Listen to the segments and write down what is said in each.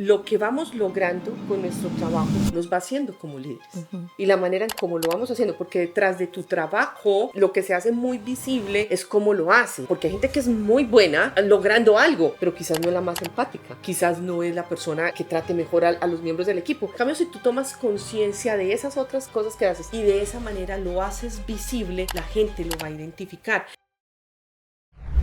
lo que vamos logrando con nuestro trabajo nos va haciendo como líderes. Y la manera en cómo lo vamos haciendo, porque detrás de tu trabajo lo que se hace muy visible es cómo lo hace, porque hay gente que es muy buena logrando algo, pero quizás no es la más empática, quizás no es la persona que trate mejor a los miembros del equipo. En cambio, si tú tomas conciencia de esas otras cosas que haces y de esa manera lo haces visible, la gente lo va a identificar.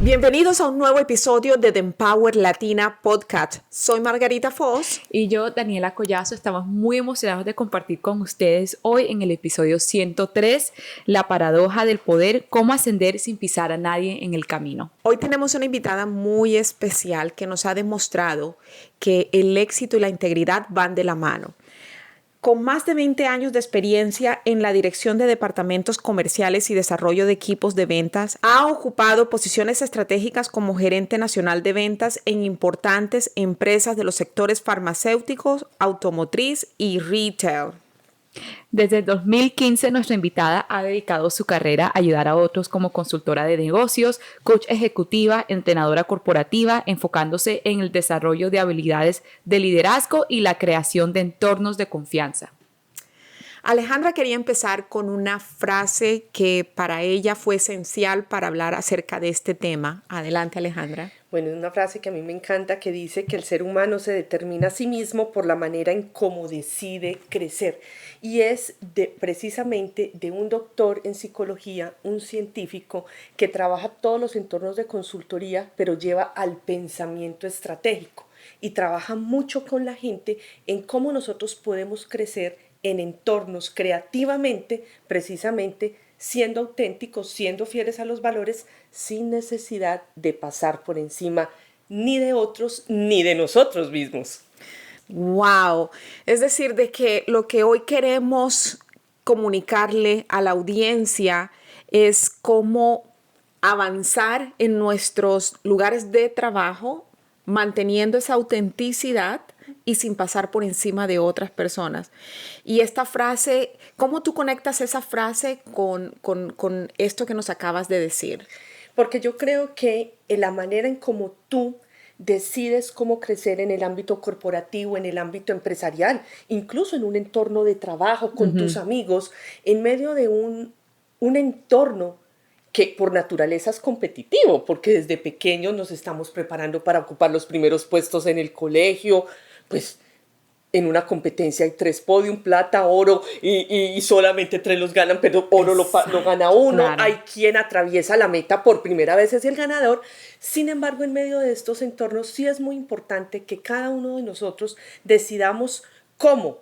Bienvenidos a un nuevo episodio de The Empower Latina Podcast. Soy Margarita Foz. Y yo, Daniela Collazo, estamos muy emocionados de compartir con ustedes hoy en el episodio 103, La paradoja del poder, cómo ascender sin pisar a nadie en el camino. Hoy tenemos una invitada muy especial que nos ha demostrado que el éxito y la integridad van de la mano. Con más de 20 años de experiencia en la dirección de departamentos comerciales y desarrollo de equipos de ventas, ha ocupado posiciones estratégicas como gerente nacional de ventas en importantes empresas de los sectores farmacéuticos, automotriz y retail. Desde el 2015, nuestra invitada ha dedicado su carrera a ayudar a otros como consultora de negocios, coach ejecutiva, entrenadora corporativa, enfocándose en el desarrollo de habilidades de liderazgo y la creación de entornos de confianza. Alejandra quería empezar con una frase que para ella fue esencial para hablar acerca de este tema. Adelante, Alejandra. Bueno, es una frase que a mí me encanta que dice que el ser humano se determina a sí mismo por la manera en cómo decide crecer. Y es precisamente de un doctor en psicología, un científico que trabaja todos los entornos de consultoría, pero lleva al pensamiento estratégico y trabaja mucho con la gente en cómo nosotros podemos crecer en entornos creativamente, precisamente siendo auténticos, siendo fieles a los valores, sin necesidad de pasar por encima ni de otros ni de nosotros mismos. ¡Wow! Es decir, de que lo que hoy queremos comunicarle a la audiencia es cómo avanzar en nuestros lugares de trabajo, manteniendo esa autenticidad y sin pasar por encima de otras personas. Y esta frase, ¿cómo tú conectas esa frase con esto que nos acabas de decir? Porque yo creo que en la manera en cómo tú decides cómo crecer en el ámbito corporativo, en el ámbito empresarial, incluso en un entorno de trabajo con tus amigos, en medio de un entorno que por naturaleza es competitivo, porque desde pequeños nos estamos preparando para ocupar los primeros puestos en el colegio, pues en una competencia hay 3 podium, plata, oro, y solamente 3 los ganan, pero oro lo gana uno. Claro. Hay quien atraviesa la meta por primera vez, es el ganador. Sin embargo, en medio de estos entornos sí es muy importante que cada uno de nosotros decidamos cómo,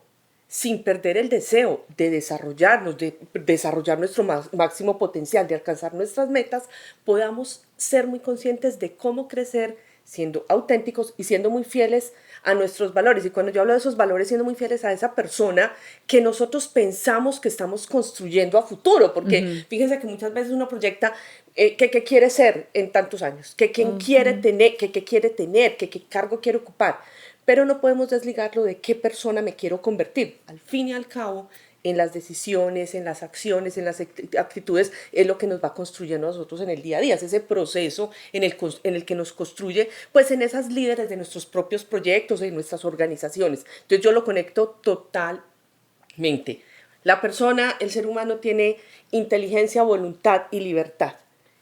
sin perder el deseo de desarrollarnos, de desarrollar nuestro máximo potencial, de alcanzar nuestras metas, podamos ser muy conscientes de cómo crecer siendo auténticos y siendo muy fieles a nuestros valores. Y cuando yo hablo de esos valores, siendo muy fieles a esa persona que nosotros pensamos que estamos construyendo a futuro, porque fíjense que muchas veces uno proyecta qué quiere ser en tantos años, quién quiere tener, qué quiere tener, qué cargo quiere ocupar, pero no podemos desligarlo de qué persona me quiero convertir. Al fin y al cabo, en las decisiones, en las acciones, en las actitudes, es lo que nos va construyendo a nosotros en el día a día. Es ese proceso en el que nos construye, pues en esas líderes de nuestros propios proyectos, de nuestras organizaciones. Entonces yo lo conecto totalmente. La persona, el ser humano tiene inteligencia, voluntad y libertad.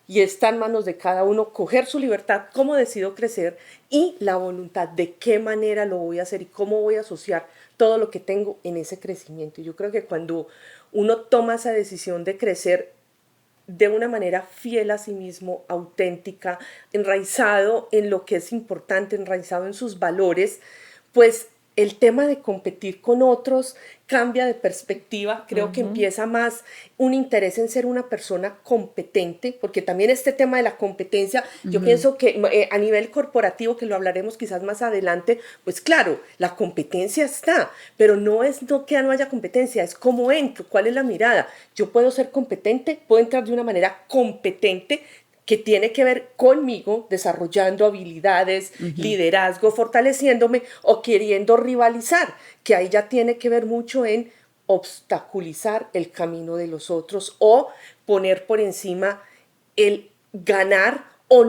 Y está en manos de cada uno coger su libertad, cómo decido crecer, y la voluntad de qué manera lo voy a hacer y cómo voy a asociar todo lo que tengo en ese crecimiento. Y yo creo que cuando uno toma esa decisión de crecer de una manera fiel a sí mismo, auténtica, enraizado en lo que es importante, enraizado en sus valores, pues el tema de competir con otros cambia de perspectiva. Creo que empieza más un interés en ser una persona competente, porque también este tema de la competencia, yo pienso que a nivel corporativo, que lo hablaremos quizás más adelante, pues claro, la competencia está, pero no es que no haya competencia, es cómo entro, cuál es la mirada. Yo puedo ser competente, puedo entrar de una manera competente, que tiene que ver conmigo, desarrollando habilidades, liderazgo, fortaleciéndome o queriendo rivalizar, que ahí ya tiene que ver mucho en obstaculizar el camino de los otros o poner por encima el ganar o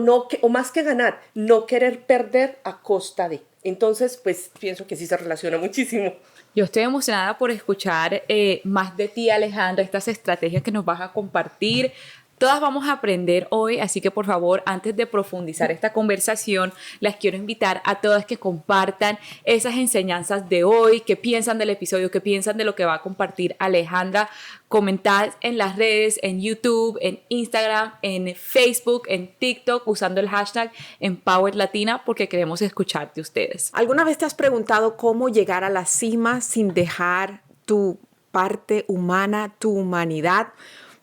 más que ganar, no querer perder a costa de. Entonces, pues pienso que sí se relaciona muchísimo. Yo estoy emocionada por escuchar más de ti, Alejandra, estas estrategias que nos vas a compartir. Todas vamos a aprender hoy, así que por favor, antes de profundizar esta conversación, las quiero invitar a todas que compartan esas enseñanzas de hoy, qué piensan del episodio, qué piensan de lo que va a compartir Alejandra. Comentad en las redes, en YouTube, en Instagram, en Facebook, en TikTok, usando el hashtag EmpowerLatina, porque queremos escuchar de ustedes. ¿Alguna vez te has preguntado cómo llegar a la cima sin dejar tu parte humana, tu humanidad?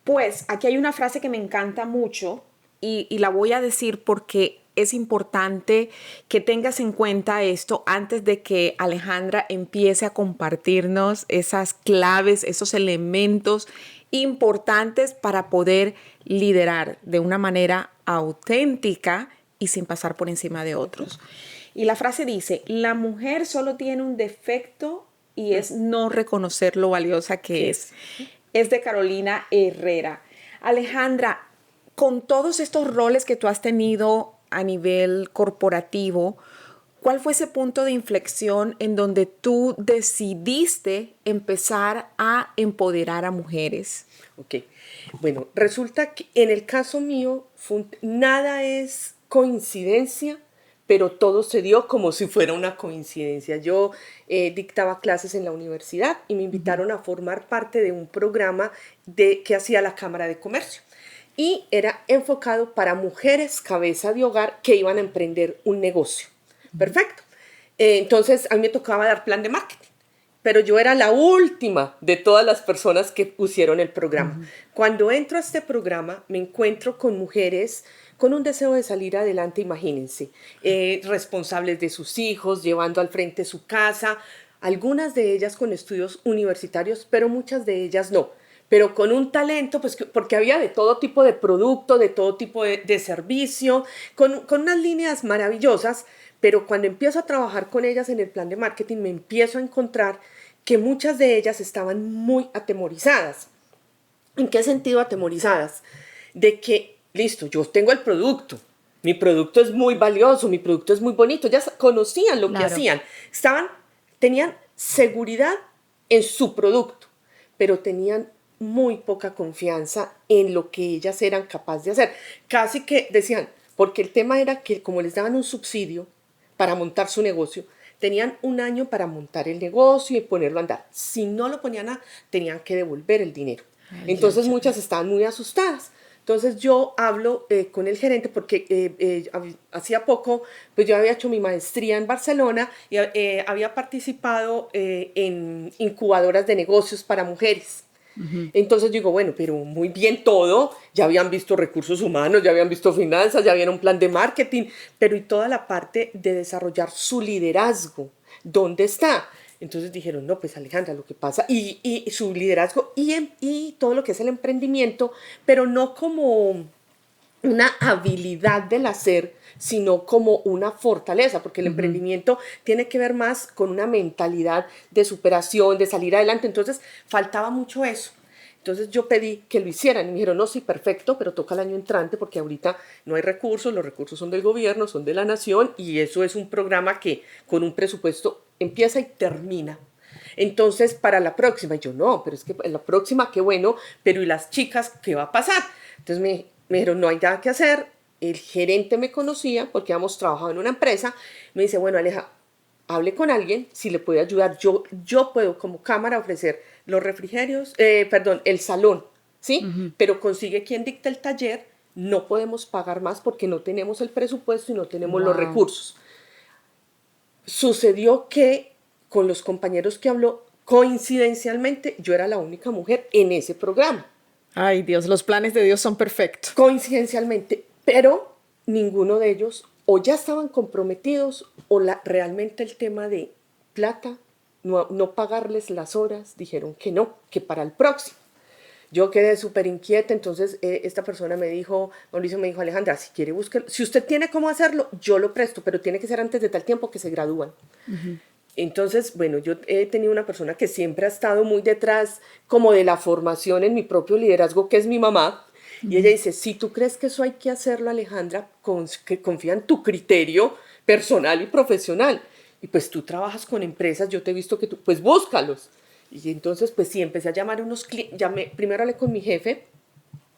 Pues aquí hay una frase que me encanta mucho y la voy a decir porque es importante que tengas en cuenta esto antes de que Alejandra empiece a compartirnos esas claves, esos elementos importantes para poder liderar de una manera auténtica y sin pasar por encima de otros. Y la frase dice, la mujer solo tiene un defecto y es no reconocer lo valiosa que es. Es de Carolina Herrera. Alejandra, con todos estos roles que tú has tenido a nivel corporativo, ¿cuál fue ese punto de inflexión en donde tú decidiste empezar a empoderar a mujeres? Ok, bueno, resulta que en el caso mío, nada es coincidencia, pero todo se dio como si fuera una coincidencia. Yo dictaba clases en la universidad y me invitaron a formar parte de un programa que hacía la Cámara de Comercio. Y era enfocado para mujeres cabeza de hogar que iban a emprender un negocio. Perfecto. Entonces, a mí me tocaba dar plan de marketing. Pero yo era la última de todas las personas que pusieron el programa. Cuando entro a este programa, me encuentro con mujeres con un deseo de salir adelante, imagínense, responsables de sus hijos, llevando al frente su casa, algunas de ellas con estudios universitarios, pero muchas de ellas no, pero con un talento, pues porque había de todo tipo de producto, de todo tipo de servicio, con unas líneas maravillosas, pero cuando empiezo a trabajar con ellas en el plan de marketing, me empiezo a encontrar que muchas de ellas estaban muy atemorizadas. ¿En qué sentido atemorizadas? De que listo, yo tengo el producto, mi producto es muy valioso, mi producto es muy bonito, ya conocían lo que hacían, tenían seguridad en su producto, pero tenían muy poca confianza en lo que ellas eran capaces de hacer. Casi que decían, porque el tema era que como les daban un subsidio para montar su negocio, tenían un año para montar el negocio y ponerlo a andar. Si no lo ponían tenían que devolver el dinero. Entonces muchas estaban muy asustadas. Entonces yo hablo con el gerente porque hacía poco pues yo había hecho mi maestría en Barcelona y había participado en incubadoras de negocios para mujeres. Entonces digo, bueno, pero muy bien todo, ya habían visto recursos humanos, ya habían visto finanzas, ya habían un plan de marketing, pero y toda la parte de desarrollar su liderazgo, ¿dónde está? Entonces dijeron, no, pues Alejandra, lo que pasa, y su liderazgo y todo lo que es el emprendimiento, pero no como una habilidad del hacer, sino como una fortaleza, porque el emprendimiento tiene que ver más con una mentalidad de superación, de salir adelante. Entonces faltaba mucho eso. Entonces yo pedí que lo hicieran y me dijeron, no, sí, perfecto, pero toca el año entrante porque ahorita no hay recursos, los recursos son del gobierno, son de la nación y eso es un programa que con un presupuesto empieza y termina. Entonces, para la próxima, yo no, pero es que la próxima, qué bueno, pero ¿y las chicas qué va a pasar? Entonces me dijeron, no hay nada que hacer. El gerente me conocía porque habíamos trabajado en una empresa. Me dice, bueno, Aleja, hable con alguien si le puede ayudar. Yo puedo como cámara ofrecer los refrigerios, el salón, ¿sí? Pero consigue quien dicta el taller. No podemos pagar más porque no tenemos el presupuesto y no tenemos los recursos. Sucedió que con los compañeros que habló, coincidencialmente, yo era la única mujer en ese programa. Ay, Dios, los planes de Dios son perfectos. Coincidencialmente, pero ninguno de ellos o ya estaban comprometidos o realmente el tema de plata, no pagarles las horas, dijeron que no, que para el próximo. Yo quedé súper inquieta, entonces esta persona me dijo, Mauricio me dijo, Alejandra, si quiere buscar, si usted tiene cómo hacerlo, yo lo presto, pero tiene que ser antes de tal tiempo que se gradúan. Entonces, bueno, yo he tenido una persona que siempre ha estado muy detrás como de la formación en mi propio liderazgo, que es mi mamá, y ella dice, si tú crees que eso hay que hacerlo, Alejandra, confía en tu criterio personal y profesional. y pues tú trabajas con empresas, yo te he visto que tú, pues búscalos. Y entonces, pues sí, empecé a llamar a unos clientes, primero hablé con mi jefe,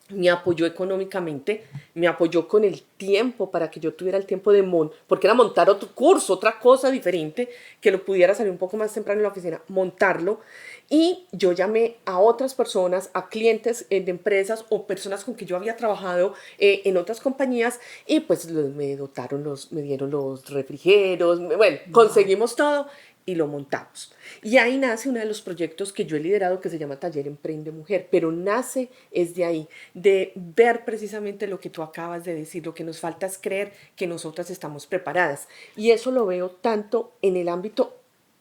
me apoyó económicamente, me apoyó con el tiempo para que yo tuviera el tiempo de porque era montar otro curso, otra cosa diferente, que lo pudiera salir un poco más temprano en la oficina, montarlo. Y yo llamé a otras personas, a clientes de empresas o personas con que yo había trabajado en otras compañías y pues me dieron los refrigerios, bueno, conseguimos todo y lo montamos. Y ahí nace uno de los proyectos que yo he liderado que se llama Taller Emprende Mujer, pero nace es de ahí, de ver precisamente lo que tú acabas de decir, lo que nos falta es creer que nosotras estamos preparadas. Y eso lo veo tanto en el ámbito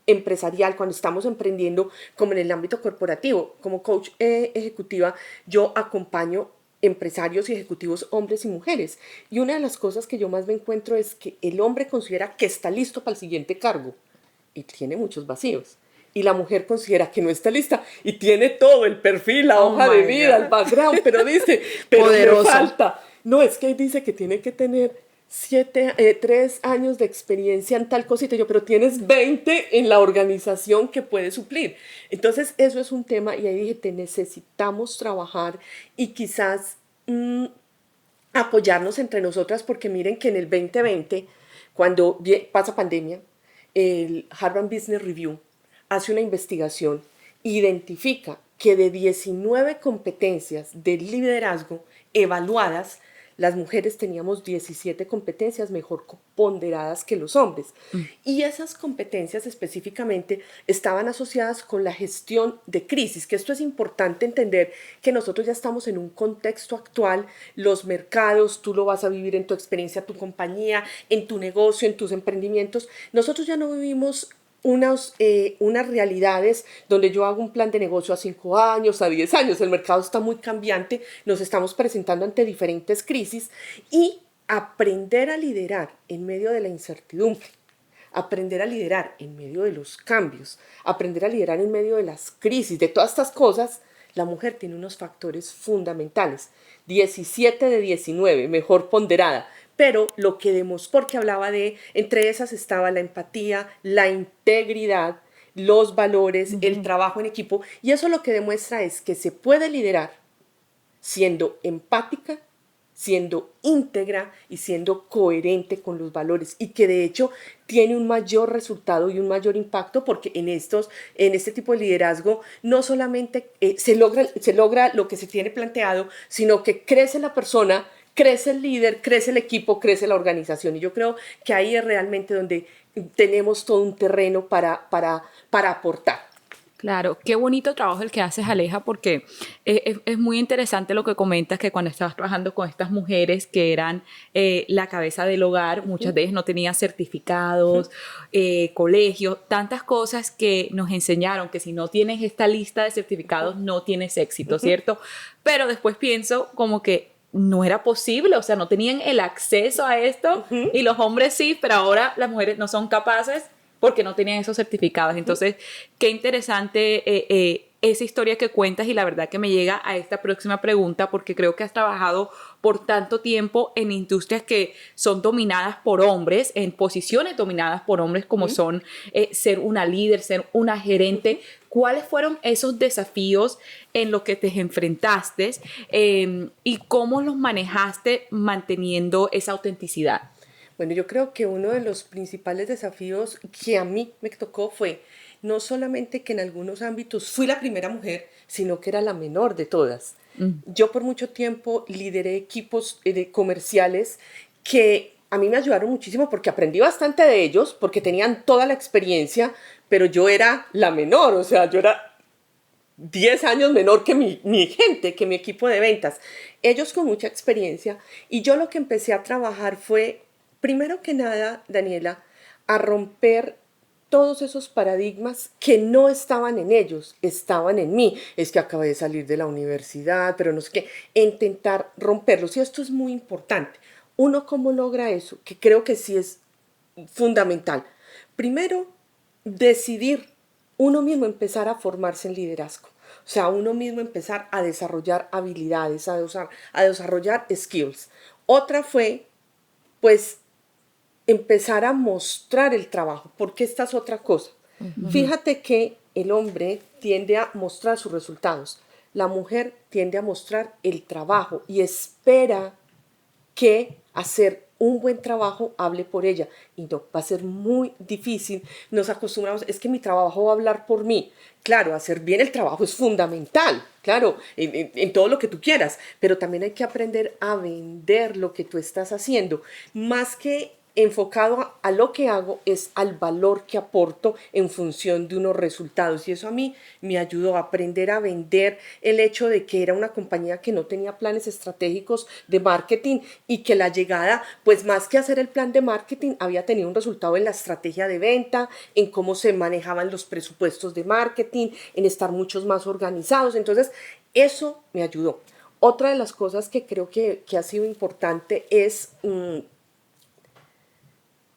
empresarial, cuando estamos emprendiendo, como en el ámbito corporativo. Como coach ejecutiva, yo acompaño empresarios y ejecutivos hombres y mujeres. Y una de las cosas que yo más me encuentro es que el hombre considera que está listo para el siguiente cargo y tiene muchos vacíos. Y la mujer considera que no está lista y tiene todo, el perfil, la hoja de vida, el background, pero dice, pero me falta. No, es que dice que tiene que tener 3 años de experiencia en tal cosita. Yo, pero tienes 20 en la organización que puede suplir. Entonces, eso es un tema y ahí dije, te necesitamos trabajar y quizás apoyarnos entre nosotras, porque miren que en el 2020, cuando pasa pandemia, el Harvard Business Review hace una investigación, identifica que de 19 competencias de liderazgo evaluadas, las mujeres teníamos 17 competencias mejor ponderadas que los hombres. Y esas competencias específicamente estaban asociadas con la gestión de crisis, que esto es importante entender, que nosotros ya estamos en un contexto actual, los mercados, tú lo vas a vivir en tu experiencia, tu compañía, en tu negocio, en tus emprendimientos. Nosotros ya no vivimos unas realidades donde yo hago un plan de negocio a 5 años, a 10 años. El mercado está muy cambiante, nos estamos presentando ante diferentes crisis y aprender a liderar en medio de la incertidumbre, aprender a liderar en medio de los cambios, aprender a liderar en medio de las crisis, de todas estas cosas, la mujer tiene unos factores fundamentales. 17 de 19, mejor ponderada. Pero lo que demostró, porque hablaba de, entre esas estaba la empatía, la integridad, los valores, el trabajo en equipo. Y eso lo que demuestra es que se puede liderar siendo empática, siendo íntegra y siendo coherente con los valores, y que de hecho tiene un mayor resultado y un mayor impacto, porque en este tipo de liderazgo no solamente se logra lo que se tiene planteado, sino que crece la persona, crece el líder, crece el equipo, crece la organización. Y yo creo que ahí es realmente donde tenemos todo un terreno para aportar. Claro, qué bonito trabajo el que haces, Aleja, porque es muy interesante lo que comentas, que cuando estabas trabajando con estas mujeres que eran la cabeza del hogar, muchas de ellas no tenían certificados, colegios, tantas cosas que nos enseñaron que si no tienes esta lista de certificados no tienes éxito, ¿cierto? Pero después pienso como que no era posible, o sea, no tenían el acceso a esto y los hombres sí, pero ahora las mujeres no son capaces porque no tenían esos certificados. Entonces, qué interesante esa historia que cuentas, y la verdad que me llega a esta próxima pregunta, porque creo que has trabajado por tanto tiempo en industrias que son dominadas por hombres, en posiciones dominadas por hombres, como son ser una líder, ser una gerente. ¿Cuáles fueron esos desafíos en los que te enfrentaste y cómo los manejaste manteniendo esa autenticidad? Bueno, yo creo que uno de los principales desafíos que a mí me tocó fue no solamente que en algunos ámbitos fui la primera mujer, sino que era la menor de todas. Yo por mucho tiempo lideré equipos comerciales que a mí me ayudaron muchísimo, porque aprendí bastante de ellos, porque tenían toda la experiencia, pero yo era la menor, o sea, yo era 10 años menor que mi gente, que mi equipo de ventas. Ellos con mucha experiencia, y yo lo que empecé a trabajar fue, primero que nada, Daniela, a romper todos esos paradigmas que no estaban en ellos, estaban en mí. Es que acabé de salir de la universidad, pero no sé qué. Intentar romperlos, y esto es muy importante. ¿Uno cómo logra eso? Que creo que sí es fundamental. Primero, decidir uno mismo empezar a formarse en liderazgo. O sea, uno mismo empezar a desarrollar habilidades, a desarrollar skills. Otra fue, pues, empezar a mostrar el trabajo, porque esta es otra cosa. Fíjate que el hombre tiende a mostrar sus resultados, la mujer tiende a mostrar el trabajo y espera que hacer un buen trabajo hable por ella, y no, va a ser muy difícil. Nos acostumbramos, es que mi trabajo va a hablar por mí. Claro, hacer bien el trabajo es fundamental, claro, en todo lo que tú quieras, pero también hay que aprender a vender lo que tú estás haciendo, más que enfocado a lo que hago, es al valor que aporto en función de unos resultados. Y eso a mí me ayudó a aprender a vender el hecho de que era una compañía que no tenía planes estratégicos de marketing y que la llegada, pues más que hacer el plan de marketing, había tenido un resultado en la estrategia de venta, en cómo se manejaban los presupuestos de marketing, en estar muchos más organizados. Entonces, eso me ayudó. Otra de las cosas que creo que ha sido importante es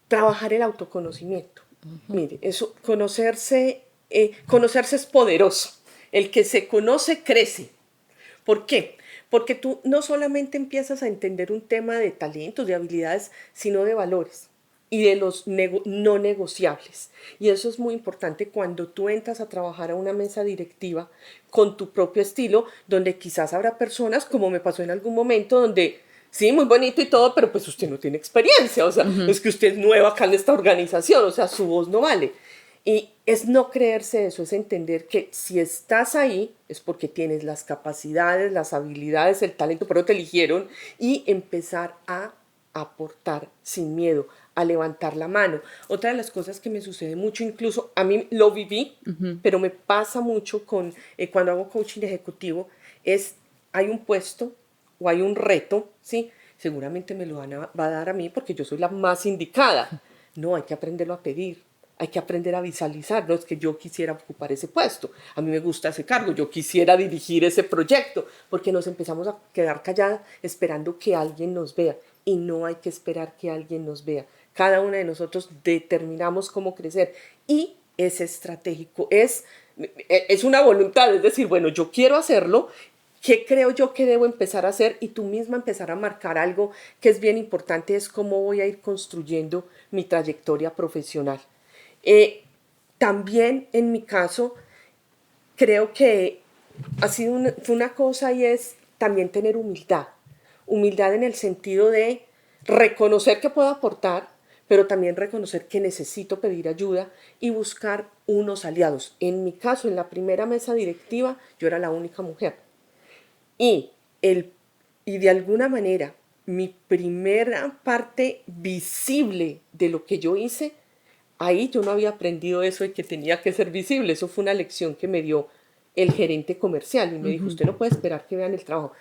trabajar el autoconocimiento. Mire, eso, conocerse es poderoso. El que se conoce crece. ¿Por qué? Porque tú no solamente empiezas a entender un tema de talentos, de habilidades, sino de valores y de los no negociables. Y eso es muy importante cuando tú entras a trabajar a una mesa directiva con tu propio estilo, donde quizás habrá personas, como me pasó en algún momento, donde sí, muy bonito y todo, pero pues usted no tiene experiencia, o sea, es que usted es nueva acá en esta organización, o sea, su voz no vale. Y es no creerse eso, es entender que si estás ahí es porque tienes las capacidades, las habilidades, el talento, pero te eligieron, y empezar a aportar sin miedo, a levantar la mano. Otra de las cosas que me sucede mucho, incluso a mí lo viví, pero me pasa mucho con cuando hago coaching ejecutivo, es hay un puesto o hay un reto, ¿sí? Seguramente me lo va a dar a mí porque yo soy la más indicada. No, hay que aprenderlo a pedir, hay que aprender a visualizar. No es que yo quisiera ocupar ese puesto, a mí me gusta ese cargo, yo quisiera dirigir ese proyecto, porque nos empezamos a quedar calladas esperando que alguien nos vea, y no hay que esperar que alguien nos vea. Cada una de nosotros determinamos cómo crecer, y es estratégico, es una voluntad, es decir, bueno, yo quiero hacerlo. ¿Qué creo yo que debo empezar a hacer? Y tú misma empezar a marcar algo que es bien importante, es cómo voy a ir construyendo mi trayectoria profesional. Eh, También en mi caso, creo que fue una cosa, y es también tener humildad. Humildad en el sentido de reconocer que puedo aportar, pero también reconocer que necesito pedir ayuda y buscar unos aliados. En mi caso, en la primera mesa directiva, yo era la única mujer. Y, y de alguna manera, mi primera parte visible de lo que yo hice, ahí yo no había aprendido eso de que tenía que ser visible. Eso fue una lección que me dio el gerente comercial y me dijo, usted no puede esperar que vean el trabajo.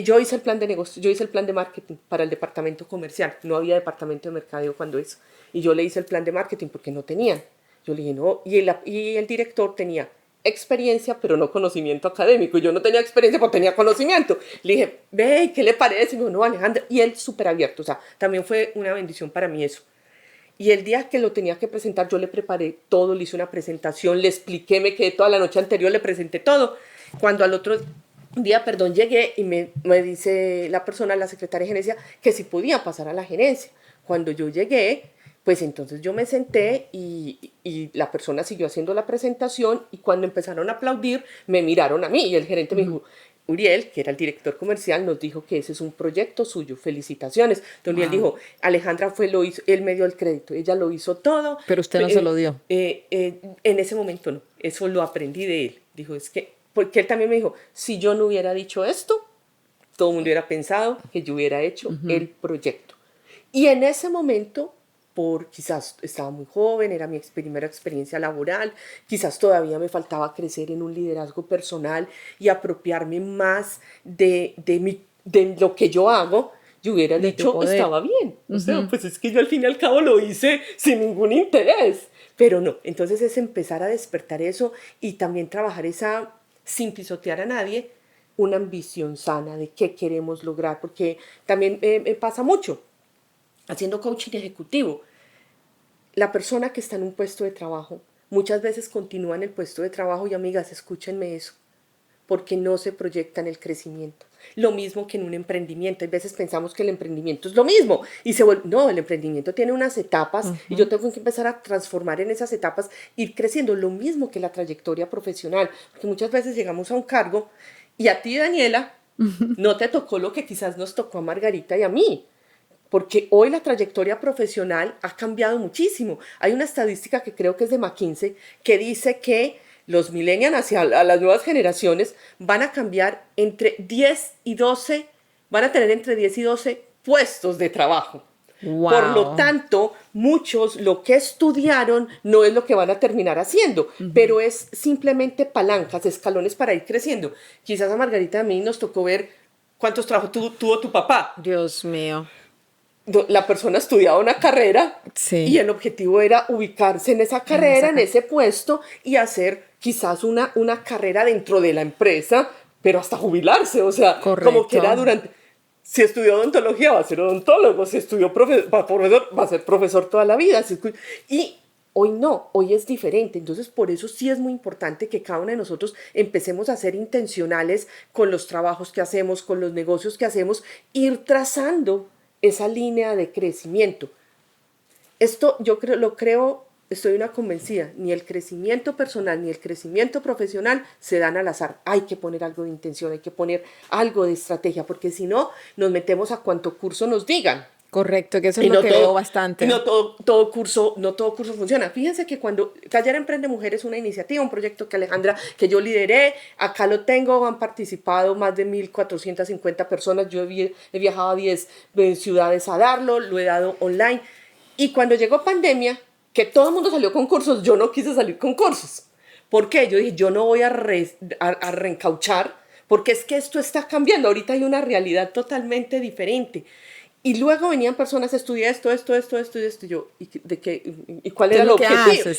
Yo hice el plan de negocio, yo hice el plan de marketing para el departamento comercial. No había departamento de mercadeo cuando eso. Y yo le hice el plan de marketing porque no tenían. Yo le dije, no, y el director tenía experiencia, pero no conocimiento académico. Yo no tenía experiencia, pero tenía conocimiento. Le dije, ve, ¿qué le parece? Y me dijo, no, Alejandra. Y él súper abierto. O sea, también fue una bendición para mí eso. Y el día que lo tenía que presentar, yo le preparé todo, le hice una presentación, le expliqué, me quedé toda la noche anterior, le presenté todo. Cuando al otro día, llegué y me dice la persona, la secretaria de gerencia, que si podía pasar a la gerencia. Cuando yo llegué, pues entonces yo me senté y la persona siguió haciendo la presentación, y cuando empezaron a aplaudir, me miraron a mí y el gerente me dijo, Uriel, que era el director comercial, nos dijo que ese es un proyecto suyo, felicitaciones. Entonces Uriel dijo, Alejandra lo hizo, él me dio el crédito, ella lo hizo todo. Pero usted no se lo dio. En ese momento no, eso lo aprendí de él. Dijo, es que, porque él también me dijo, si yo no hubiera dicho esto, todo el mundo hubiera pensado que yo hubiera hecho el proyecto. Y en ese momento, quizás estaba muy joven, era mi primera experiencia laboral, quizás todavía me faltaba crecer en un liderazgo personal y apropiarme más de lo que yo hago, yo hubiera dicho, estaba bien. O sea, pues es que yo al fin y al cabo lo hice sin ningún interés. Pero no, entonces es empezar a despertar eso y también trabajar esa, sin pisotear a nadie, una ambición sana de qué queremos lograr, porque también pasa mucho haciendo coaching ejecutivo. La persona que está en un puesto de trabajo muchas veces continúa en el puesto de trabajo, y amigas, escúchenme eso, porque no se proyecta en el crecimiento. Lo mismo que en un emprendimiento. A veces pensamos que el emprendimiento es lo mismo y se vuelve, no, el emprendimiento tiene unas etapas y yo tengo que empezar a transformar en esas etapas, ir creciendo, lo mismo que la trayectoria profesional, porque muchas veces llegamos a un cargo y a ti, Daniela, no te tocó lo que quizás nos tocó a Margarita y a mí. Porque hoy la trayectoria profesional ha cambiado muchísimo. Hay una estadística que creo que es de McKinsey que dice que los millennials hacia las nuevas generaciones van a cambiar entre 10 y 12, van a tener entre 10 y 12 puestos de trabajo. Wow. Por lo tanto, muchos lo que estudiaron no es lo que van a terminar haciendo, pero es simplemente palancas, escalones para ir creciendo. Quizás a Margarita y a mí nos tocó ver cuántos trabajos tuvo tu papá. Dios mío. La persona estudiaba una carrera y el objetivo era ubicarse en esa carrera, en ese puesto y hacer quizás una carrera dentro de la empresa, pero hasta jubilarse, o sea, como que era durante... Si estudió odontología va a ser odontólogo, si estudió profesor va a ser profesor toda la vida. Y hoy no, hoy es diferente. Entonces, por eso sí es muy importante que cada uno de nosotros empecemos a ser intencionales con los trabajos que hacemos, con los negocios que hacemos, ir trazando esa línea de crecimiento. Esto yo estoy una convencida, ni el crecimiento personal ni el crecimiento profesional se dan al azar. Hay que poner algo de intención, hay que poner algo de estrategia, porque si no, nos metemos a cuanto curso nos digan. Correcto, que eso es lo que veo bastante. No todo curso funciona. Fíjense que cuando Taller Emprende Mujer es una iniciativa, un proyecto que yo lideré, acá lo tengo, han participado más de 1,450 personas, yo he viajado a 10 ciudades a darlo, lo he dado online. Y cuando llegó pandemia, que todo el mundo salió con cursos, yo no quise salir con cursos. ¿Por qué? Yo dije, yo no voy a reencauchar, porque es que esto está cambiando. Ahorita hay una realidad totalmente diferente. Y luego venían personas a estudiar esto, y yo, ¿y cuál era el objetivo?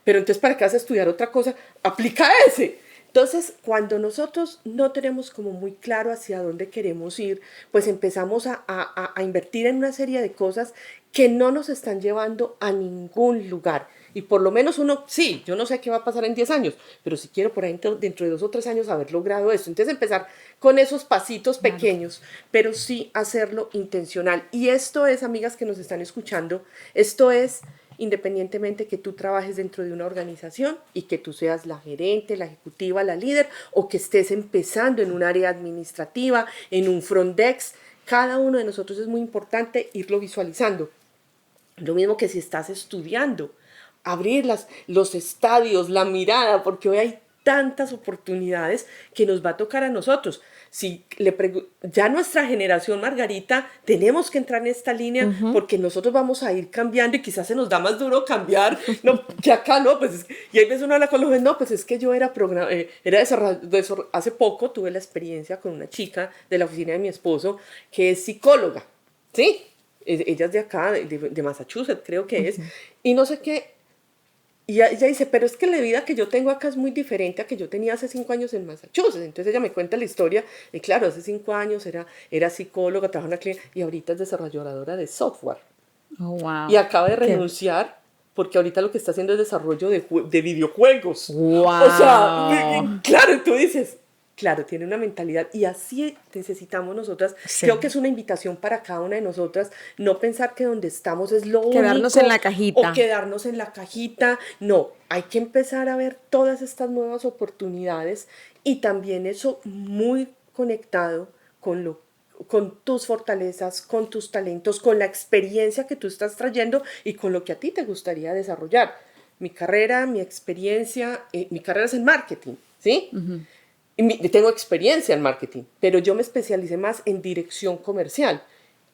Pero entonces, ¿para qué vas a estudiar otra cosa? Aplica ese. Entonces, cuando nosotros no tenemos como muy claro hacia dónde queremos ir, pues empezamos a invertir en una serie de cosas que no nos están llevando a ningún lugar. Y por lo menos sí, yo no sé qué va a pasar en 10 años, pero sí quiero por ahí dentro de 2 o 3 años haber logrado esto. Entonces empezar con esos pasitos pequeños, pero sí hacerlo intencional. Y esto es, amigas que nos están escuchando, esto es independientemente que tú trabajes dentro de una organización y que tú seas la gerente, la ejecutiva, la líder, o que estés empezando en un área administrativa, en un front desk. Cada uno de nosotros es muy importante irlo visualizando. Lo mismo que si estás estudiando, abrir los estadios, la mirada, porque hoy hay tantas oportunidades que nos va a tocar a nosotros. Si ya nuestra generación, Margarita, tenemos que entrar en esta línea porque nosotros vamos a ir cambiando y quizás se nos da más duro cambiar, no, que acá no, pues y hay veces uno habla con los jóvenes, no, pues es que yo era hace poco tuve la experiencia con una chica de la oficina de mi esposo que es psicóloga, ¿sí? Ella es de acá, de Massachusetts, creo que es, y no sé qué. Y ella dice, pero es que la vida que yo tengo acá es muy diferente a que yo tenía hace 5 años en Massachusetts. Entonces ella me cuenta la historia, y claro, hace 5 años era psicóloga, trabajaba en una clínica, y ahorita es desarrolladora de software. Oh, wow. Y acaba de renunciar, porque ahorita lo que está haciendo es desarrollo de videojuegos. Wow. O sea, claro, tú dices, claro, tiene una mentalidad y así necesitamos nosotras. Sí. Creo que es una invitación para cada una de nosotras, no pensar que donde estamos es lo quedarnos único. En la cajita. O quedarnos en la cajita. No, hay que empezar a ver todas estas nuevas oportunidades y también eso muy conectado con tus fortalezas, con tus talentos, con la experiencia que tú estás trayendo y con lo que a ti te gustaría desarrollar. Mi carrera, mi experiencia, mi carrera es en marketing, ¿sí? Uh-huh. Tengo experiencia en marketing, pero yo me especialicé más en dirección comercial.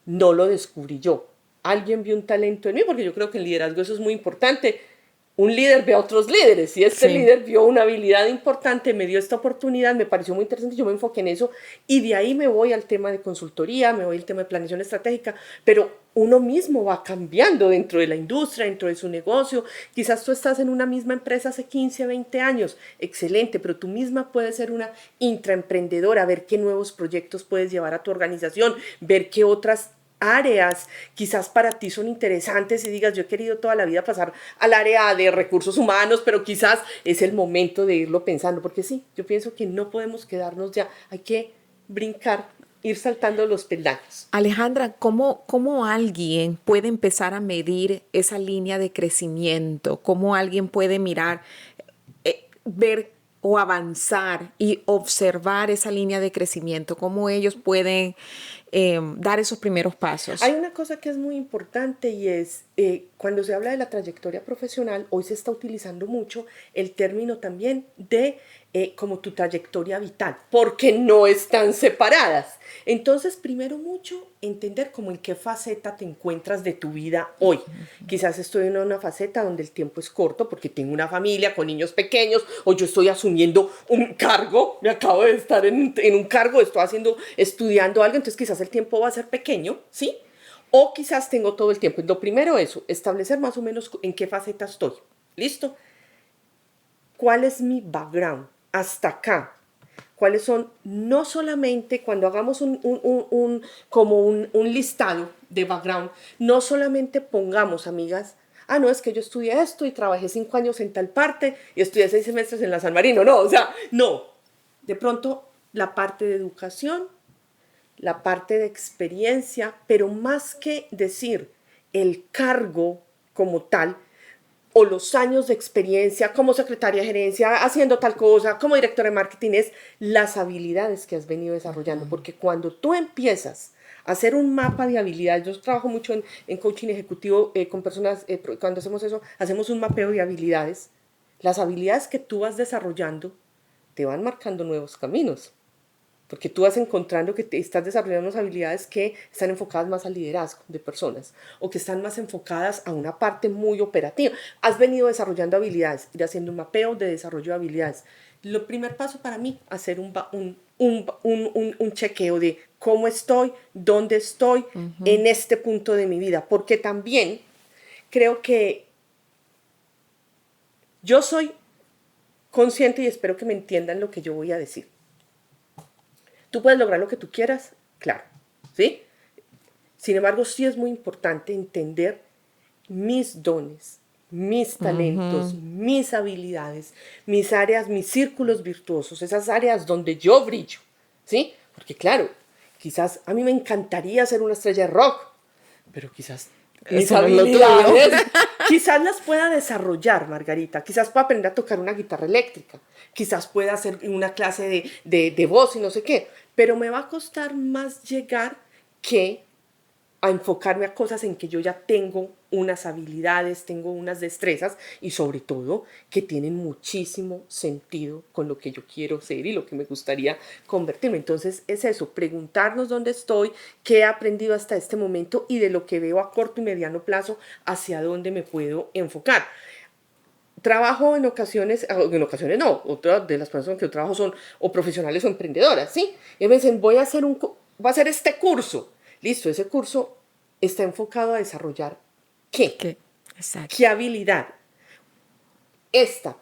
No lo descubrí yo. Alguien vio un talento en mí, porque yo creo que el liderazgo eso es muy importante. Un líder ve a otros líderes y este líder vio una habilidad importante, me dio esta oportunidad, me pareció muy interesante, yo me enfoqué en eso y de ahí me voy al tema de consultoría, me voy al tema de planeación estratégica, pero uno mismo va cambiando dentro de la industria, dentro de su negocio. Quizás tú estás en una misma empresa hace 15, 20 años, excelente, pero tú misma puedes ser una intraemprendedora, ver qué nuevos proyectos puedes llevar a tu organización, ver qué otras áreas quizás para ti son interesantes y digas, yo he querido toda la vida pasar al área de recursos humanos, pero quizás es el momento de irlo pensando, porque sí, yo pienso que no podemos quedarnos ya, hay que brincar, ir saltando los peldaños. Alejandra, ¿cómo alguien puede empezar a medir esa línea de crecimiento? ¿Cómo alguien puede mirar, ver o avanzar y observar esa línea de crecimiento? ¿Cómo ellos pueden dar esos primeros pasos? Hay una cosa que es muy importante y es cuando se habla de la trayectoria profesional, hoy se está utilizando mucho el término también de como tu trayectoria vital, porque no están separadas. Entonces, primero mucho entender como en qué faceta te encuentras de tu vida hoy. Quizás estoy en una faceta donde el tiempo es corto porque tengo una familia con niños pequeños, o yo estoy asumiendo un cargo, me acabo de estar en un cargo, estudiando algo, entonces quizás el tiempo va a ser pequeño, ¿sí? O quizás tengo todo el tiempo. Lo primero eso, establecer más o menos en qué faceta estoy. ¿Listo? ¿Cuál es mi background? Hasta acá. ¿Cuáles son? No solamente cuando hagamos un listado de background, no solamente pongamos, amigas, no, es que yo estudié esto y trabajé 5 años en tal parte y estudié 6 semestres en la San Marino. No, o sea, no. De pronto, la parte de educación, la parte de experiencia, pero más que decir el cargo como tal, o los años de experiencia como secretaria de gerencia, haciendo tal cosa, como directora de marketing, es las habilidades que has venido desarrollando. Porque cuando tú empiezas a hacer un mapa de habilidades, yo trabajo mucho en coaching ejecutivo con personas, cuando hacemos eso, hacemos un mapeo de habilidades. Las habilidades que tú vas desarrollando te van marcando nuevos caminos. Porque tú vas encontrando que te estás desarrollando unas habilidades que están enfocadas más al liderazgo de personas o que están más enfocadas a una parte muy operativa. Has venido desarrollando habilidades, ir haciendo un mapeo de desarrollo de habilidades. Lo primer paso para mí, hacer un chequeo de cómo estoy, dónde estoy en este punto de mi vida. Porque también creo que yo soy consciente y espero que me entiendan lo que yo voy a decir. ¿Tú puedes lograr lo que tú quieras? Claro, ¿sí? Sin embargo, sí es muy importante entender mis dones, mis talentos, mis habilidades, mis áreas, mis círculos virtuosos, esas áreas donde yo brillo, ¿sí? Porque claro, quizás a mí me encantaría ser una estrella de rock, pero quizás mis habilidades, quizás las pueda desarrollar, Margarita. Quizás pueda aprender a tocar una guitarra eléctrica. Quizás pueda hacer una clase de voz y no sé qué. Pero me va a costar más llegar que a enfocarme a cosas en que yo ya tengo unas habilidades, tengo unas destrezas y sobre todo que tienen muchísimo sentido con lo que yo quiero ser y lo que me gustaría convertirme. Entonces es eso, preguntarnos dónde estoy, qué he aprendido hasta este momento y de lo que veo a corto y mediano plazo hacia dónde me puedo enfocar. Trabajo en ocasiones no, otras de las personas que yo trabajo son o profesionales o emprendedoras, ¿sí? Y me dicen, voy a hacer este curso. Listo, ese curso está enfocado a desarrollar ¿qué? Exacto. ¿Qué habilidad?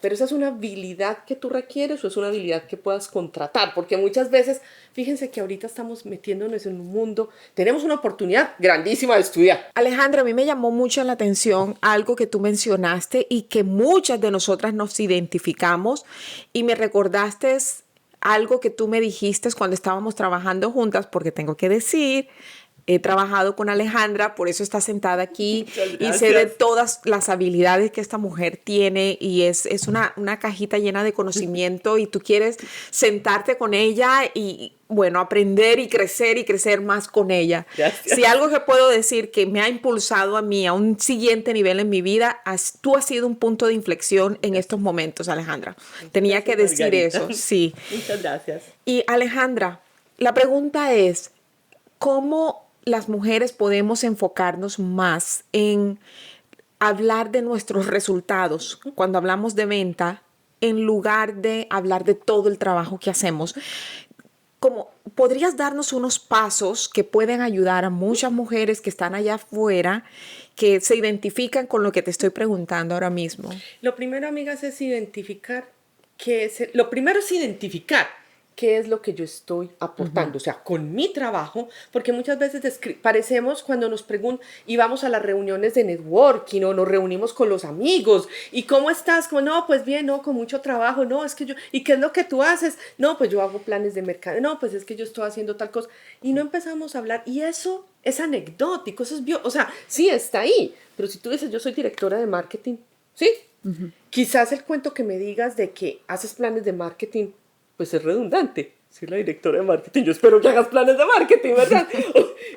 Pero esa es una habilidad que tú requieres o es una habilidad que puedas contratar, porque muchas veces, fíjense que ahorita estamos metiéndonos en un mundo, tenemos una oportunidad grandísima de estudiar. Alejandra, a mí me llamó mucho la atención algo que tú mencionaste y que muchas de nosotras nos identificamos y me recordaste algo que tú me dijiste cuando estábamos trabajando juntas, porque tengo que decir, he trabajado con Alejandra, por eso está sentada aquí y sé de todas las habilidades que esta mujer tiene y es una cajita llena de conocimiento y tú quieres sentarte con ella y, bueno, aprender y crecer más con ella. Gracias. Si algo que puedo decir que me ha impulsado a mí a un siguiente nivel en mi vida, tú has sido un punto de inflexión en estos momentos, Alejandra. Tenía que decir Margarita. eso, sí. Muchas gracias. Y Alejandra, la pregunta es, ¿cómo las mujeres podemos enfocarnos más en hablar de nuestros resultados cuando hablamos de venta en lugar de hablar de todo el trabajo que hacemos? ¿Podrías darnos unos pasos que pueden ayudar a muchas mujeres que están allá afuera, que se identifican con lo que te estoy preguntando ahora mismo? Lo primero, amigas, es identificar lo primero es identificar qué es lo que yo estoy aportando, o sea, con mi trabajo, porque muchas veces parecemos cuando nos preguntan y vamos a las reuniones de networking o nos reunimos con los amigos y ¿cómo estás? Como, no, pues bien, no, con mucho trabajo, no, es que yo, ¿y qué es lo que tú haces? No, pues yo hago planes de mercado, no, pues es que yo estoy haciendo tal cosa y no empezamos a hablar y eso es anecdótico, eso es o sea, sí está ahí, pero si tú dices yo soy directora de marketing, ¿sí? Quizás el cuento que me digas de que haces planes de marketing pues es redundante. Soy la directora de marketing, yo espero que hagas planes de marketing, ¿verdad?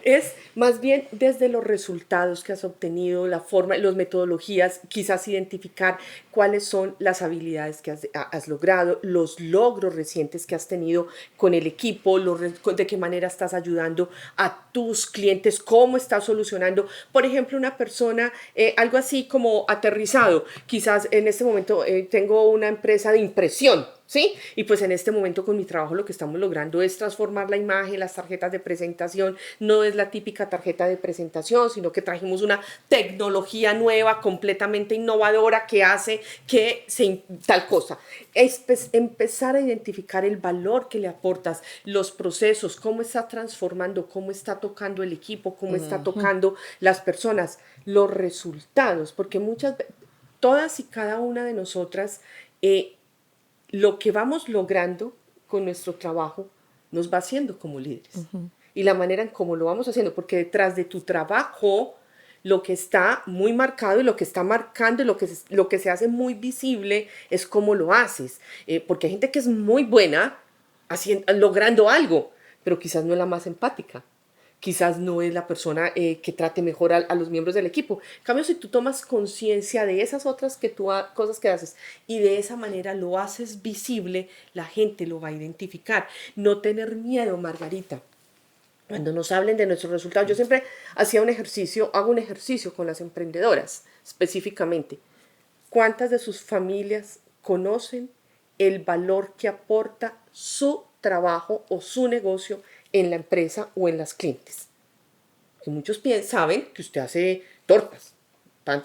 Es más bien desde los resultados que has obtenido, la forma, las metodologías, quizás identificar cuáles son las habilidades que has logrado, los logros recientes que has tenido con el equipo, de qué manera estás ayudando a tus clientes, cómo estás solucionando. Por ejemplo, una persona, algo así como aterrizado, quizás en este momento tengo una empresa de impresión, ¿sí? Y pues en este momento con mi trabajo lo que estamos logrando es transformar la imagen, las tarjetas de presentación. No es la típica tarjeta de presentación, sino que trajimos una tecnología nueva, completamente innovadora que hace que tal cosa. Empezar a identificar el valor que le aportas, los procesos, cómo está transformando, cómo está tocando el equipo, cómo está tocando las personas, los resultados, porque todas y cada una de nosotras lo que vamos logrando con nuestro trabajo nos va haciendo como líderes. Y la manera en cómo lo vamos haciendo, porque detrás de tu trabajo, lo que está muy marcado y lo que está marcando y lo que se hace muy visible es cómo lo haces. Porque hay gente que es muy buena logrando algo, pero quizás no es la más empática. Quizás no es la persona que trate mejor a los miembros del equipo. En cambio, si tú tomas conciencia de esas otras cosas que haces y de esa manera lo haces visible, la gente lo va a identificar. No tener miedo, Margarita. Cuando nos hablen de nuestros resultados, yo siempre hago un ejercicio con las emprendedoras, específicamente. ¿Cuántas de sus familias conocen el valor que aporta su trabajo o su negocio en la empresa o en las clientes? Que muchos saben que usted hace tortas,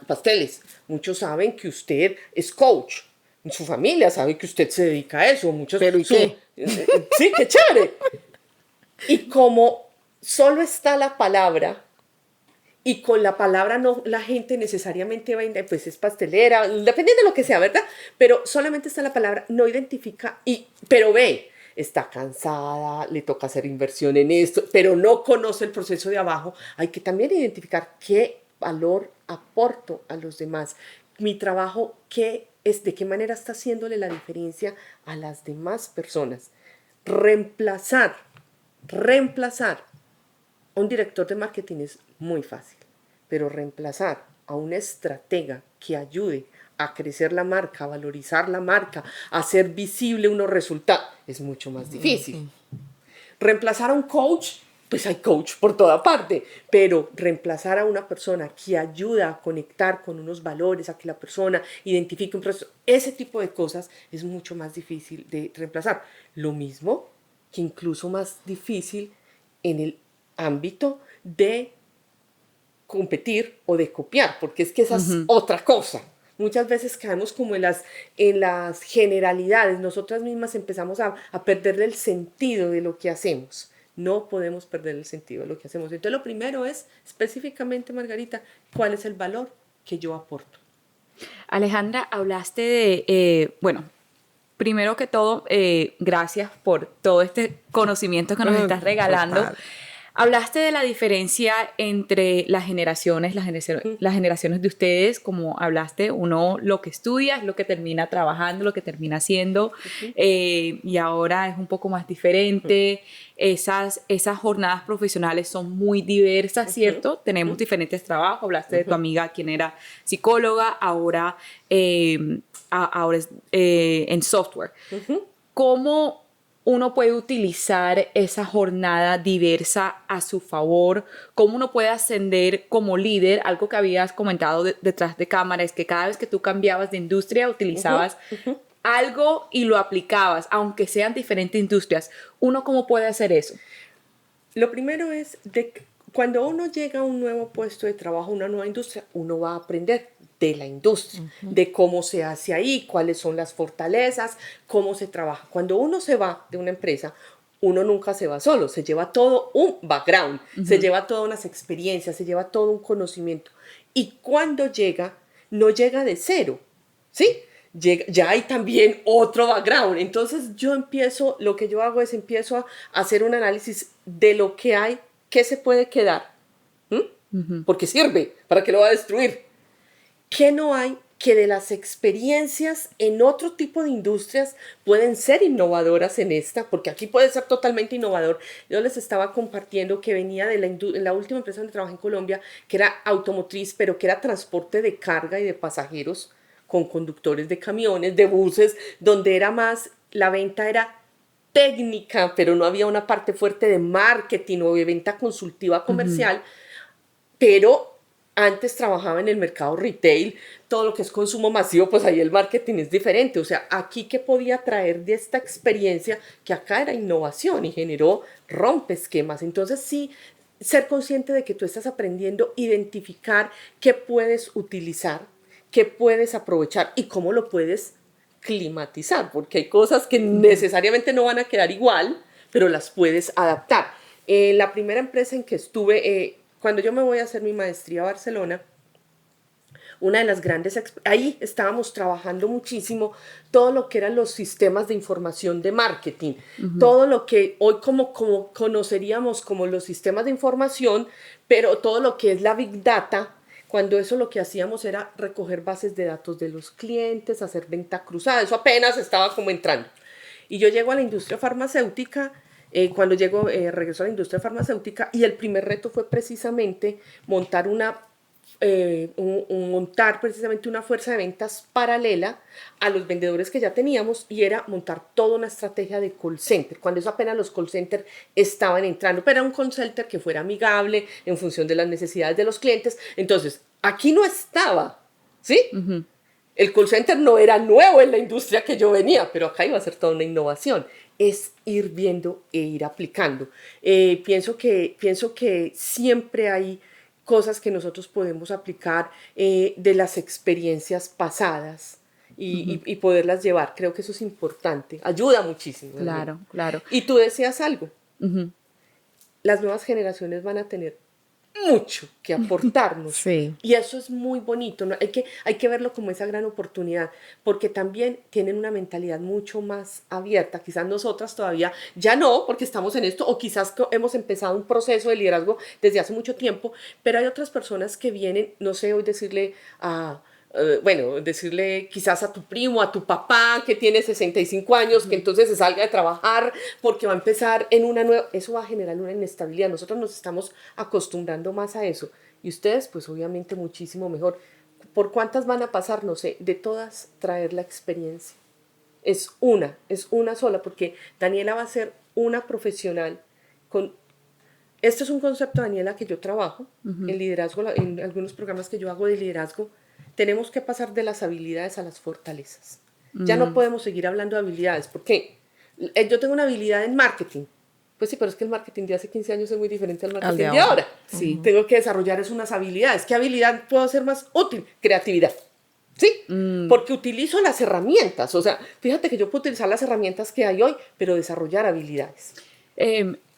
pasteles. Muchos saben que usted es coach. Su familia sabe que usted se dedica a eso. ¿Pero y qué? Sí, qué chévere. Y como solo está la palabra, y con la palabra no la gente necesariamente va a pues es pastelera, dependiendo de lo que sea, ¿verdad? Pero solamente está la palabra, no identifica, pero ve, está cansada, le toca hacer inversión en esto, pero no conoce el proceso de abajo. Hay que también identificar qué valor aporto a los demás. Mi trabajo, de qué manera está haciéndole la diferencia a las demás personas. Reemplazar a un director de marketing es muy fácil, pero reemplazar a una estratega que ayude a crecer la marca, a valorizar la marca, a hacer visible unos resultados, es mucho más difícil. Reemplazar a un coach, pues hay coach por toda parte, pero reemplazar a una persona que ayuda a conectar con unos valores, a que la persona identifique un proceso, ese tipo de cosas es mucho más difícil de reemplazar. Lo mismo que incluso más difícil en el ámbito de competir o de copiar, porque es que esa es otra cosa. Muchas veces caemos como en las generalidades, nosotras mismas empezamos a perderle el sentido de lo que hacemos. No podemos perder el sentido de lo que hacemos. Entonces lo primero es, específicamente, Margarita, ¿cuál es el valor que yo aporto? Alejandra, hablaste de, bueno, primero que todo, gracias por todo este conocimiento que nos estás regalando. Total. Hablaste de la diferencia entre las generaciones de ustedes, como hablaste, uno lo que estudia es lo que termina trabajando, lo que termina haciendo, y ahora es un poco más diferente. Esas jornadas profesionales son muy diversas, ¿cierto? Tenemos diferentes trabajos. Hablaste de tu amiga, quien era psicóloga, ahora es en software. ¿Cómo uno puede utilizar esa jornada diversa a su favor? ¿Cómo uno puede ascender como líder? Algo que habías comentado detrás de cámara es que cada vez que tú cambiabas de industria utilizabas algo y lo aplicabas, aunque sean diferentes industrias. ¿Uno cómo puede hacer eso? Lo primero es, cuando uno llega a un nuevo puesto de trabajo, una nueva industria, uno va a aprender. de la industria, de cómo se hace ahí, cuáles son las fortalezas, cómo se trabaja. Cuando uno se va de una empresa, uno nunca se va solo, se lleva todo un background, se lleva todas unas experiencias, se lleva todo un conocimiento. Y cuando llega, no llega de cero, ¿sí? Ya hay también otro background. Entonces lo que yo hago es empiezo a hacer un análisis de lo que hay, qué se puede quedar, porque sirve, ¿para qué lo va a destruir? ¿Qué no hay? Que de las experiencias en otro tipo de industrias pueden ser innovadoras en esta, porque aquí puede ser totalmente innovador. Yo les estaba compartiendo que venía de la última empresa donde trabajé en Colombia, que era automotriz, pero que era transporte de carga y de pasajeros con conductores de camiones, de buses, donde la venta era técnica, pero no había una parte fuerte de marketing o de venta consultiva comercial, pero antes trabajaba en el mercado retail, todo lo que es consumo masivo, pues ahí el marketing es diferente. O sea, aquí qué podía traer de esta experiencia, que acá era innovación y generó esquemas. Entonces sí, ser consciente de que tú estás aprendiendo, identificar qué puedes utilizar, qué puedes aprovechar y cómo lo puedes climatizar, porque hay cosas que necesariamente no van a quedar igual, pero las puedes adaptar. La primera empresa en que estuve, cuando yo me voy a hacer mi maestría a Barcelona, una de las ahí estábamos trabajando muchísimo todo lo que eran los sistemas de información de marketing, todo lo que hoy como conoceríamos como los sistemas de información, pero todo lo que es la Big Data, cuando eso lo que hacíamos era recoger bases de datos de los clientes, hacer venta cruzada, eso apenas estaba como entrando. Y yo llego a la industria farmacéutica, regreso a la industria farmacéutica, y el primer reto fue precisamente montar precisamente una fuerza de ventas paralela a los vendedores que ya teníamos, y era montar toda una estrategia de call center, cuando eso apenas los call centers estaban entrando, pero era un call center que fuera amigable en función de las necesidades de los clientes. Entonces, aquí no estaba, ¿sí? El call center no era nuevo en la industria que yo venía, pero acá iba a ser toda una innovación. Es ir viendo e ir aplicando. Pienso que siempre hay cosas que nosotros podemos aplicar de las experiencias pasadas y poderlas llevar. Creo que eso es importante. Ayuda muchísimo. Claro, claro. Y tú decías algo. Las nuevas generaciones van a tener mucho que aportarnos. Sí. Y eso es muy bonito, ¿no? Hay que verlo como esa gran oportunidad, porque también tienen una mentalidad mucho más abierta. Quizás nosotras todavía ya no, porque estamos en esto, o quizás hemos empezado un proceso de liderazgo desde hace mucho tiempo, pero hay otras personas que vienen, no sé, hoy decirle quizás a tu primo, a tu papá que tiene 65 años, que entonces se salga de trabajar porque va a empezar en una nueva, eso va a generar una inestabilidad. Nosotros nos estamos acostumbrando más a eso, y ustedes pues obviamente muchísimo mejor. ¿Por cuántas van a pasar? No sé, de todas traer la experiencia. Es una sola, porque Daniela va a ser una profesional con... Este es un concepto, Daniela, que yo trabajo en liderazgo, en algunos programas que yo hago de liderazgo. Tenemos que pasar de las habilidades a las fortalezas. Ya no podemos seguir hablando de habilidades. ¿Por qué? Yo tengo una habilidad en marketing. Pues sí, pero es que el marketing de hace 15 años es muy diferente al marketing de ahora. Sí. Tengo que desarrollar unas habilidades. ¿Qué habilidad puedo hacer más útil? Creatividad. ¿Sí? Porque utilizo las herramientas. O sea, fíjate que yo puedo utilizar las herramientas que hay hoy, pero desarrollar habilidades.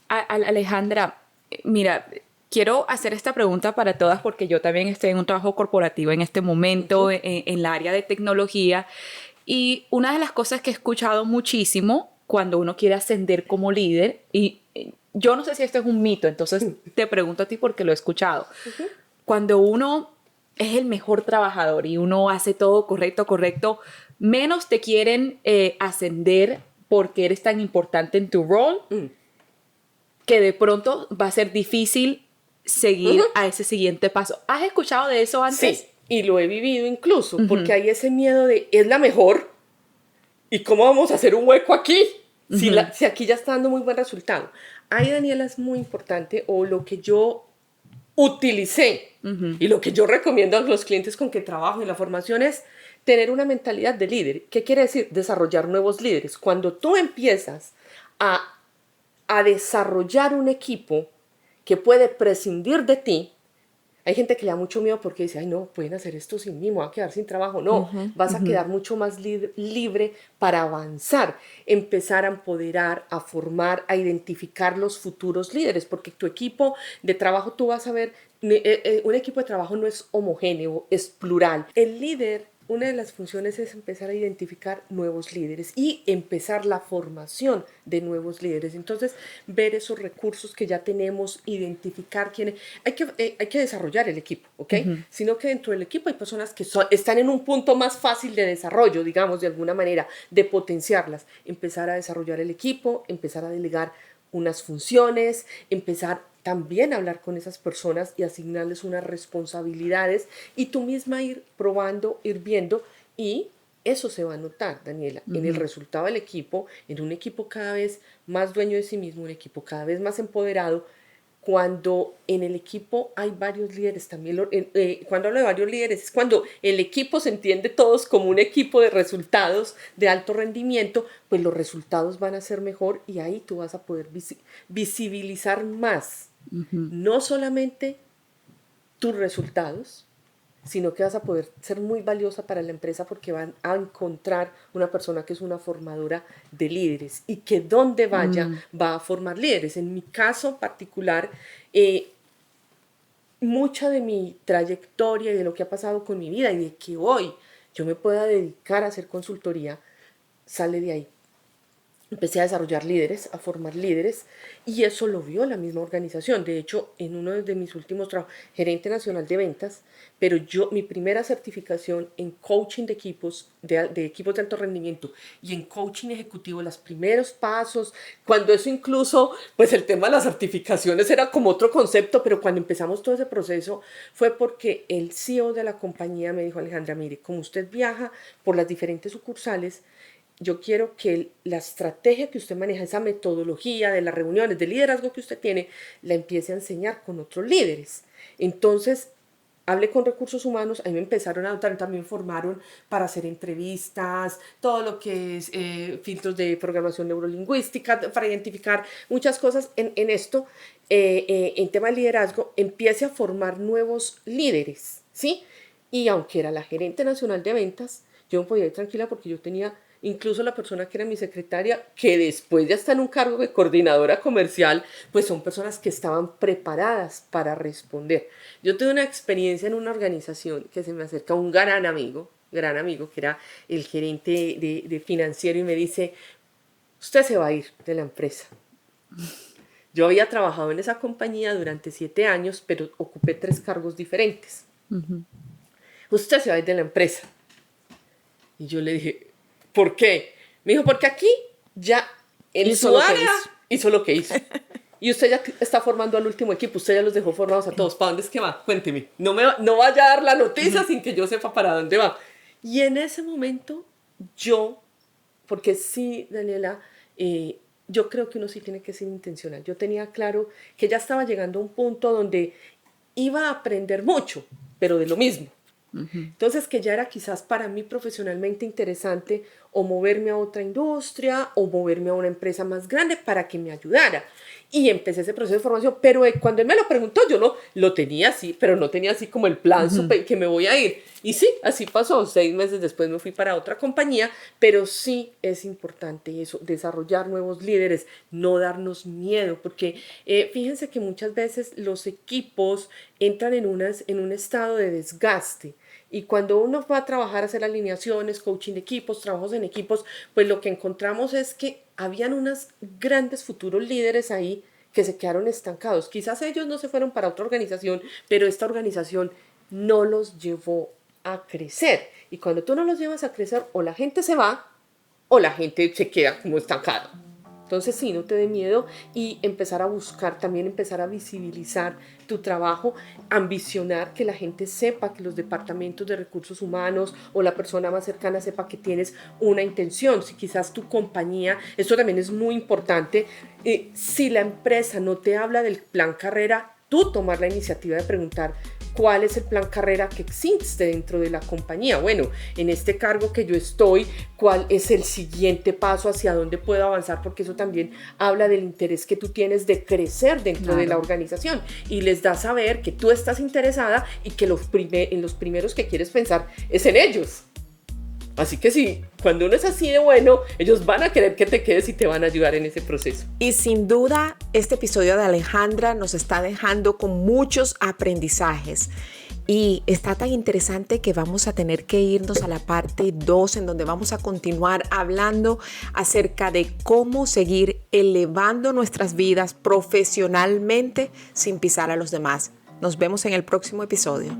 Alejandra, mira, quiero hacer esta pregunta para todas porque yo también estoy en un trabajo corporativo en este momento en la área de tecnología, y una de las cosas que he escuchado muchísimo cuando uno quiere ascender como líder, y yo no sé si esto es un mito, entonces te pregunto a ti porque lo he escuchado, cuando uno es el mejor trabajador y uno hace todo correcto, menos te quieren ascender porque eres tan importante en tu rol, que de pronto va a ser difícil seguir a ese siguiente paso. ¿Has escuchado de eso antes? Sí, y lo he vivido incluso, porque hay ese miedo de, es la mejor, ¿y cómo vamos a hacer un hueco aquí? Si aquí ya está dando muy buen resultado. Ahí, Daniela, es muy importante, o lo que yo utilicé, y lo que yo recomiendo a los clientes con que trabajo en la formación es tener una mentalidad de líder. ¿Qué quiere decir? Desarrollar nuevos líderes. Cuando tú empiezas a desarrollar un equipo que puede prescindir de ti, Hay gente que le da mucho miedo porque dice, ay no, pueden hacer esto sin mí, me voy a quedar sin trabajo. No, vas a quedar mucho más libre para avanzar, empezar a empoderar, a formar, a identificar los futuros líderes, porque tu equipo de trabajo, tú vas a ver, un equipo de trabajo no es homogéneo, es plural. El líder, una de las funciones es empezar a identificar nuevos líderes y empezar la formación de nuevos líderes. Entonces, ver esos recursos que ya tenemos, identificar quiénes. Hay que desarrollar el equipo, ¿ok? Sino que dentro del equipo hay personas que están en un punto más fácil de desarrollo, digamos, de alguna manera, de potenciarlas. Empezar a desarrollar el equipo, empezar a delegar unas funciones, empezar también a hablar con esas personas y asignarles unas responsabilidades y tú misma ir probando, ir viendo, y eso se va a notar, Daniela, en el resultado del equipo, en un equipo cada vez más dueño de sí mismo, un equipo cada vez más empoderado. Cuando en el equipo hay varios líderes, también cuando hablo de varios líderes, es cuando el equipo se entiende todos como un equipo de resultados de alto rendimiento, pues los resultados van a ser mejor y ahí tú vas a poder visibilizar más, no solamente tus resultados, sino que vas a poder ser muy valiosa para la empresa porque van a encontrar una persona que es una formadora de líderes y que donde vaya va a formar líderes. En mi caso particular, mucha de mi trayectoria y de lo que ha pasado con mi vida y de que hoy yo me pueda dedicar a hacer consultoría, sale de ahí. Empecé a desarrollar líderes, a formar líderes, y eso lo vio la misma organización. De hecho, en uno de mis últimos trabajos, gerente nacional de ventas, pero mi primera certificación en coaching de equipos de alto rendimiento y en coaching ejecutivo, los primeros pasos, cuando eso incluso, pues el tema de las certificaciones era como otro concepto, pero cuando empezamos todo ese proceso fue porque el CEO de la compañía me dijo, Alejandra, mire, como usted viaja por las diferentes sucursales, yo quiero que la estrategia que usted maneja, esa metodología de las reuniones, de liderazgo que usted tiene, la empiece a enseñar con otros líderes. Entonces, hablé con recursos humanos, ahí me empezaron a dotar, también formaron para hacer entrevistas, todo lo que es filtros de programación neurolingüística, para identificar muchas cosas en esto, en tema de liderazgo, empiece a formar nuevos líderes, ¿sí? Y aunque era la gerente nacional de ventas, yo me podía ir tranquila porque yo tenía incluso la persona que era mi secretaria, que después ya está en un cargo de coordinadora comercial, pues son personas que estaban preparadas para responder. Yo tuve una experiencia en una organización que se me acerca un gran amigo, que era el gerente de financiero, y me dice, usted se va a ir de la empresa. Yo había trabajado en esa compañía durante 7 años, pero ocupé 3 cargos diferentes. Usted se va a ir de la empresa. Y yo le dije, ¿por qué? Me dijo, porque aquí ya en su área hizo lo que hizo. Y usted ya está formando al último equipo, usted ya los dejó formados a todos. ¿Para dónde es que va? Cuénteme. No vaya a dar la noticia sin que yo sepa para dónde va. Y en ese momento porque sí, Daniela, yo creo que uno sí tiene que ser intencional. Yo tenía claro que ya estaba llegando a un punto donde iba a aprender mucho, pero de lo mismo. Entonces, que ya era quizás para mí profesionalmente interesante o moverme a otra industria o moverme a una empresa más grande para que me ayudara. Y empecé ese proceso de formación, pero cuando él me lo preguntó, yo lo tenía así, pero no tenía así como el plan super, que me voy a ir. Y sí, así pasó. 6 meses después me fui para otra compañía, pero sí es importante eso, desarrollar nuevos líderes, no darnos miedo, porque fíjense que muchas veces los equipos entran en un estado de desgaste. Y cuando uno va a trabajar, a hacer alineaciones, coaching de equipos, trabajos en equipos, pues lo que encontramos es que habían unos grandes futuros líderes ahí que se quedaron estancados. Quizás ellos no se fueron para otra organización, pero esta organización no los llevó a crecer. Y cuando tú no los llevas a crecer, o la gente se va, o la gente se queda como estancada. Entonces sí, no te dé miedo, y empezar a buscar, también empezar a visibilizar tu trabajo, ambicionar que la gente sepa, que los departamentos de recursos humanos o la persona más cercana sepa que tienes una intención. Si quizás tu compañía, esto también es muy importante, si la empresa no te habla del plan carrera, tú tomar la iniciativa de preguntar, cuál es el plan carrera que existe dentro de la compañía. Bueno, en este cargo que yo estoy, cuál es el siguiente paso, hacia dónde puedo avanzar, porque eso también habla del interés que tú tienes de crecer dentro de la organización, y les da a saber que tú estás interesada y que en los primeros que quieres pensar es en ellos. Así que sí, cuando uno es así de bueno, ellos van a querer que te quedes y te van a ayudar en ese proceso. Y sin duda, este episodio de Alejandra nos está dejando con muchos aprendizajes. Y está tan interesante que vamos a tener que irnos a la parte 2, en donde vamos a continuar hablando acerca de cómo seguir elevando nuestras vidas profesionalmente sin pisar a los demás. Nos vemos en el próximo episodio.